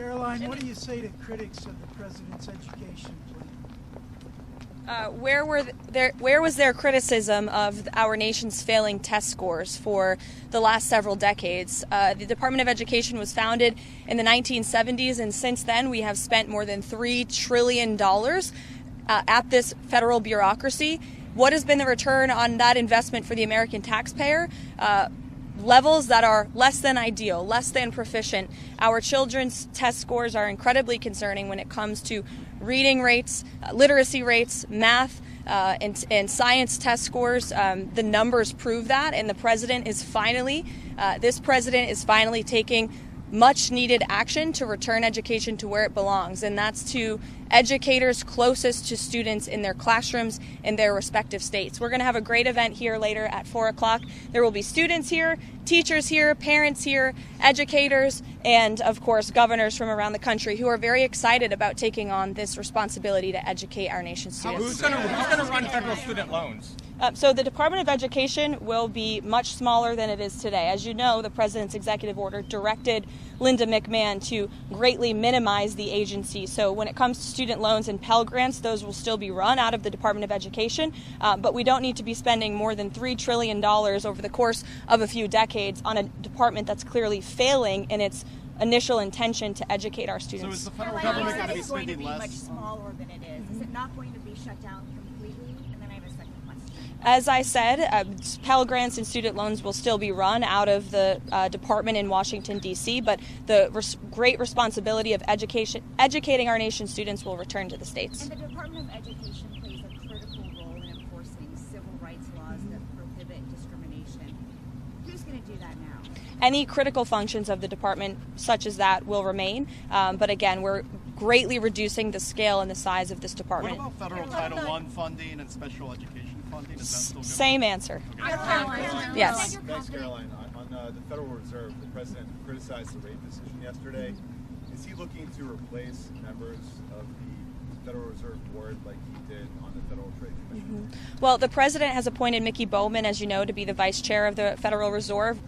Karoline, what do you say to critics of the president's education plan? Where was their criticism of our nation's failing test scores for the last several decades? The Department of Education was founded in the 1970s, and since then we have spent more than $3 trillion at this federal bureaucracy. What has been the return on that investment for the American taxpayer? Levels that are less than ideal, less than proficient. Our children's test scores are incredibly concerning when it comes to reading rates, literacy rates, math, and science test scores. The numbers prove that, and this president is finally taking much needed action to return education to where it belongs, and that's to educators closest to students in their classrooms in their respective states. We're going to have a great event here later at 4 o'clock. There will be students here, teachers here, parents here, educators, and of course governors from around the country who are very excited about taking on this responsibility to educate our nation's students. Who's going to run federal student loans? So the Department of Education will be much smaller than it is today. As you know, the president's executive order directed Linda McMahon to greatly minimize the agency. So when it comes to student loans and Pell Grants, those will still be run out of the Department of Education. But we don't need to be spending more than $3 trillion over the course of a few decades on a department that's clearly failing in its initial intention to educate our students. So is the federal government going to be going to spending be less? much smaller than it is. Is it not going to be shut down completely? And then I have a second question. As I said, Pell Grants and student loans will still be run out of the department in Washington, D.C., but the great responsibility of educating our nation's students will return to the states. And the Department of Education plays a critical role in enforcing civil rights laws that prohibit discrimination. Who's going to do that now? Any critical functions of the department, such as that, will remain. But again, we're greatly reducing the scale and the size of this department. What about federal Title I funding and special education funding? Is that still Same answer. Okay. Yes. Thanks, Karoline. On the Federal Reserve, the president criticized the rate decision yesterday. Is he looking to replace members of the Federal Reserve Board like he did on the Federal Trade Commission? Well, the president has appointed Mickey Bowman, as you know, to be the vice chair of the Federal Reserve.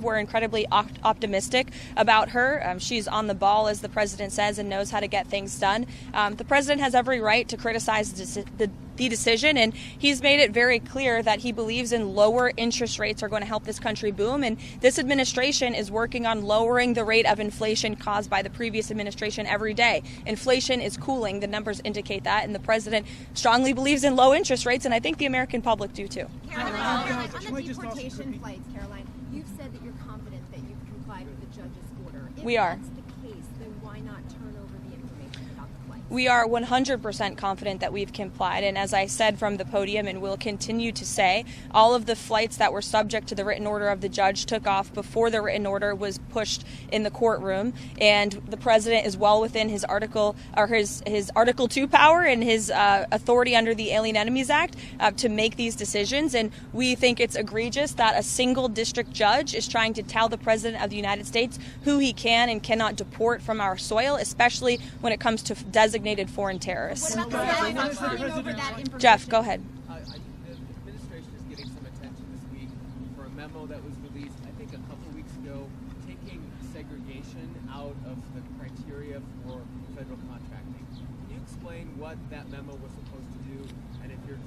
We're incredibly optimistic about her. She's on the ball, as the president says, and knows how to get things done. The president has every right to criticize the decision, and he's made it very clear that he believes in lower interest rates are going to help this country boom, and this administration is working on lowering the rate of inflation caused by the previous administration every day. Inflation is cooling. The numbers indicate that, and the president strongly believes in low interest rates, and I think the American public do too. Caroline, on the deportation flights, Caroline, you've said that you're confident that you've complied with the judge's order. We are. If that's the case, then why not turn over the information about the flights? We are 100% confident that we've complied, and as I said from the podium and will continue to say, all of the flights that were subject to the written order of the judge took off before the written order was pushed in the courtroom, and the president is well within his Article 2 power and his authority under the Alien Enemies Act to make these decisions, and we think it's egregious that a single district judge is trying to tell the president of the United States who he can and cannot deport from our soil, especially when it comes to designated foreign terrorists. What about the Senate turning over that information? Jeff, go ahead. The administration is getting some attention this week for a memo that was released, I think, a couple weeks ago, taking segregation out of the criteria for federal contracting. Can you explain what that memo was supposed to do? And if you're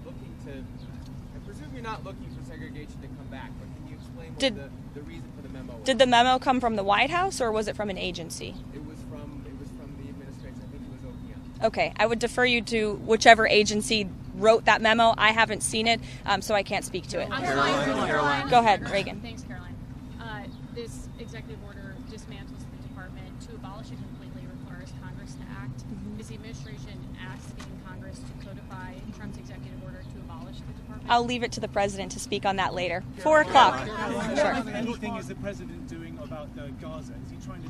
looking to, I presume you're not looking for segregation to come back, but can you explain what the reason for the memo was? Did the memo come from the White House, or was it from an agency? It was from the administration. I think it was OPM. Okay, I would defer you to whichever agency wrote that memo. I haven't seen it, so I can't speak to it. Caroline. Go ahead, Reagan. Thanks, Caroline. This executive order dismantles the department. To abolish it completely requires Congress to act. Is the administration asking Congress to codify Trump's executive order to abolish the department? I'll leave it to the president to speak on that later. 4 o'clock. Sure. Anything is the president doing about Gaza? Is he trying to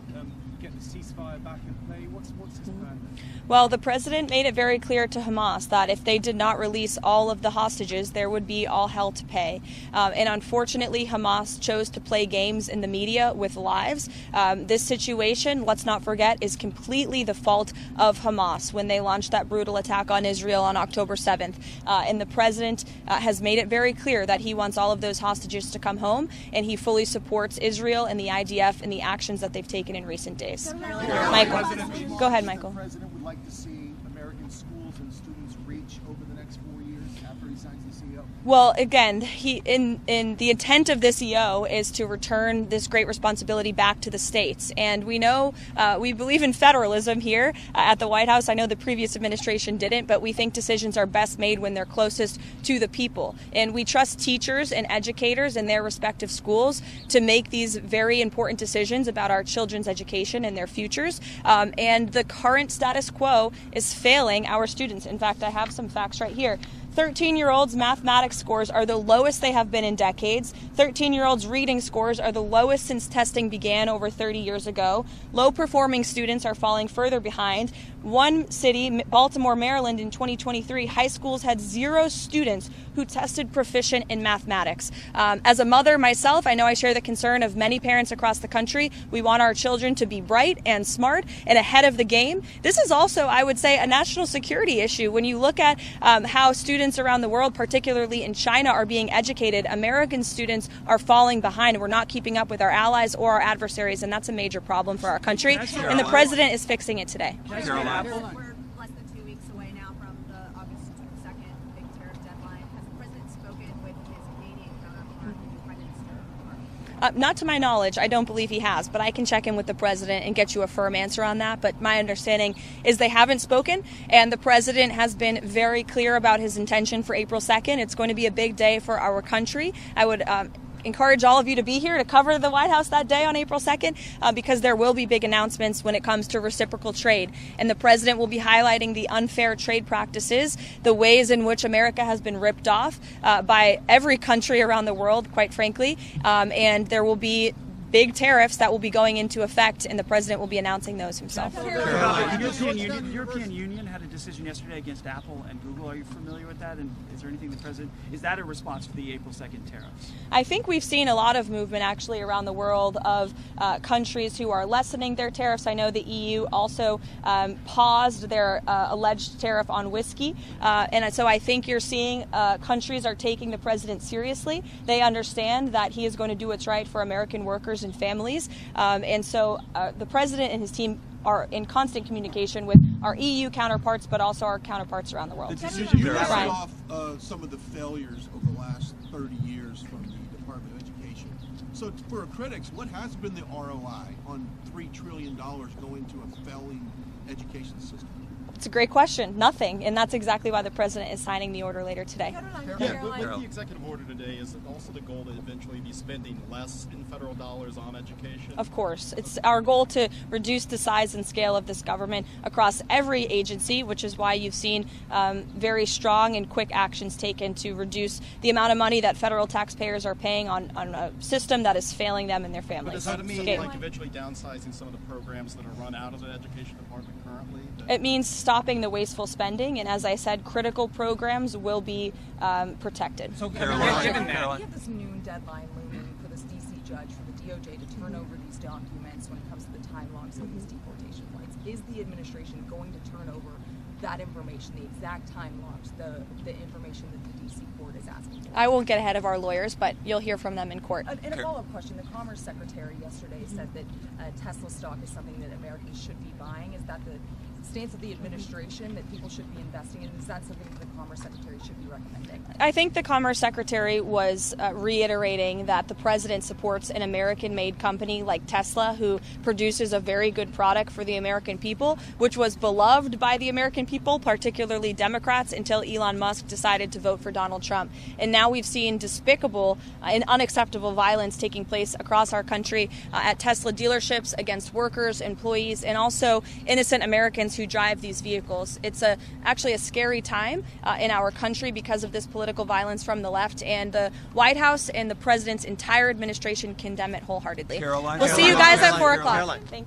get the ceasefire back in play? What's his plan? Well, the president made it very clear to Hamas that if they did not release all of the hostages, there would be all hell to pay. And unfortunately, Hamas chose to play games in the media with lives. This situation, let's not forget, is completely the fault of Hamas when they launched that brutal attack on Israel on October 7th. And the president has made it very clear that he wants all of those hostages to come home, and he fully supports Israel and the IDF and the actions that they've taken in recent days. days. Michael, go ahead, Michael. The president would like to see American schools and students reach over the next 4 years after he signs the CEO? Well, again, in the intent of this EO is to return this great responsibility back to the states. And we know we believe in federalism here at the White House. I know the previous administration didn't, but we think decisions are best made when they're closest to the people. And we trust teachers and educators in their respective schools to make these very important decisions about our children's education and their futures. And the current status quo is failing our students. In fact, I have some facts right here. 13-year-olds' mathematics scores are the lowest they have been in decades. 13-year-olds' reading scores are the lowest since testing began over 30 years ago. Low-performing students are falling further behind. One city, Baltimore, Maryland, in 2023, high schools had 0 students who tested proficient in mathematics. As a mother myself, I know I share the concern of many parents across the country. We want our children to be bright and smart and ahead of the game. This is also, I would say, a national security issue. When you look at how students around the world, particularly in China, are being educated, American students are falling behind. We're not keeping up with our allies or our adversaries, and that's a major problem for our country. And the president is fixing it today. We're less than 2 weeks away now from the August 2nd big tariff deadline. Has the president spoken with his Canadian counterpart, the Prime Minister? Not to my knowledge, I don't believe he has, but I can check in with the president and get you a firm answer on that. But my understanding is they haven't spoken, and the president has been very clear about his intention for April 2nd. It's going to be a big day for our country. I would encourage all of you to be here to cover the White House that day on April 2nd because there will be big announcements when it comes to reciprocal trade. And the president will be highlighting the unfair trade practices, the ways in which America has been ripped off by every country around the world, quite frankly. And there will be big tariffs that will be going into effect, and the president will be announcing those himself. The European Union had a decision yesterday against Apple and Google. Are you familiar with that? And is there anything the president, is that a response to the April 2nd tariffs? I think we've seen a lot of movement actually around the world of countries who are lessening their tariffs. I know the EU also paused their alleged tariff on whiskey. And so I think you're seeing countries are taking the president seriously. They understand that he is going to do what's right for American workers and families. And so the president and his team are in constant communication with our EU counterparts, but also our counterparts around the world. You listed off some of the failures over the last 30 years from the Department of Education. So for critics, what has been the ROI on $3 trillion going to a failing education system? It's a great question. Nothing. And that's exactly why the president is signing the order later today. With the executive order today, is it also the goal to eventually be spending less in federal dollars on education? Of course. It's our goal to reduce the size and scale of this government across every agency, which is why you've seen very strong and quick actions taken to reduce the amount of money that federal taxpayers are paying on a system that is failing them and their families. But does that mean like eventually downsizing some of the programs that are run out of the education department currently? It means stopping the wasteful spending, and as I said, critical programs will be protected. So, Karoline, you have this noon deadline looming for this D.C. judge, for the DOJ, to turn over these documents when it comes to the time logs of these deportation flights. Is the administration going to turn over that information, the exact time logs, the information that the D.C. court is asking for? I won't get ahead of our lawyers, but you'll hear from them in court. And a follow-up question. The Commerce Secretary yesterday said that Tesla stock is something that Americans should be buying. Is that the stance of the administration that people should be investing in? Is that something that the Commerce Secretary should be recommending? I think the Commerce Secretary was reiterating that the president supports an American-made company like Tesla, who produces a very good product for the American people, which was beloved by the American people, particularly Democrats, until Elon Musk decided to vote for Donald Trump. And now we've seen despicable and unacceptable violence taking place across our country at Tesla dealerships against workers, employees, and also innocent Americans who drive these vehicles. It's actually a scary time in our country because of this political violence from the left, and the White House and the president's entire administration condemn it wholeheartedly. Karoline, we'll see you guys at 4 o'clock. Thank you.